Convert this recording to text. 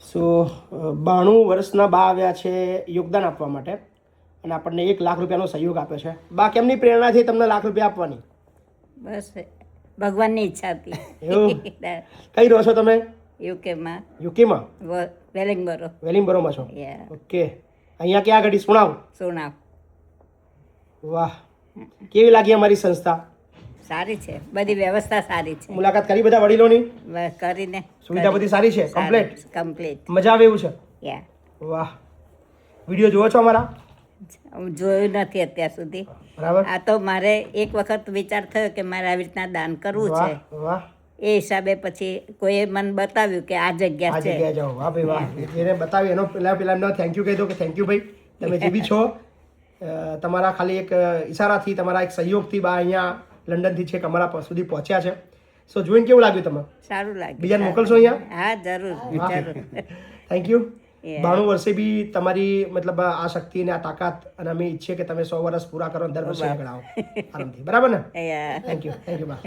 સો 92 વર્ષના બા આવ્યા છે યોગદાન આપવા માટે અને આપણને 1 લાખ રૂપિયાનો સહયોગ આપ્યો છે. બા કેમની પ્રેરણા છે તમને લાખ રૂપિયા આપવાની? બસ ભગવાનની ઈચ્છા હતી. એવું? કઈ રહો છો તમે? યુકેમાં. યુકેમાં? વેલિંગબરો. વેલિંગબરોમાં છો? યા. ઓકે. અહીંયા ક્યાં આગળ સુણાવ? સોનાવ. વાહ, કેવી લાગી અમારી સંસ્થા? સારી છે, બધી વ્યવસ્થા સારી છે. મુલાકાત કરી બધા વડીલોની? કરીને સુવિધા બધી સારી છે? કમ્પ્લીટ? કમ્પ્લીટ. મજા આવે એવું છે? યા. વાહ. વિડીયો જુઓ છો અમારા? હું જોયું નથી અત્યાર સુધી. બરાબર. આ તો મારે એક વખત વિચાર થયો કે મારે આવી રીતના દાન કરવું છે. વાહ. એ હિસાબે પછી કોઈએ મને બતાવ્યું કે આ જગ્યા આ છે. જગ્યાએ જાઓ. વાહ ભાઈ વાહ. જેને બતાવી એનો પેલા એમને થેન્ક યુ કહી દો કે થેન્ક યુ ભાઈ, તમે જે બી છો. તમારા ખાલી એક ઈશારાથી, તમારા એક સહયોગથી બા અહીંયા લંડનથી છેક અમારા સુધી પહોંચ્યા છે. સો જોઈને કેવું લાગ્યું તમે? સારું લાગ્યું. બીજાને મોકલશો અહીંયા? હા, જરૂર જરૂર. Thank you. Yeah. 92 વર્ષે બી તમારી મતલબ આ શક્તિ અને આ તાકાત, અને અમે ઈચ્છીએ કે તમે 100 વર્ષ પૂરા કરો, 10 વર્ષે આગળ આવો આરામથી. બરાબર ને? યા. થેન્ક યુ બા.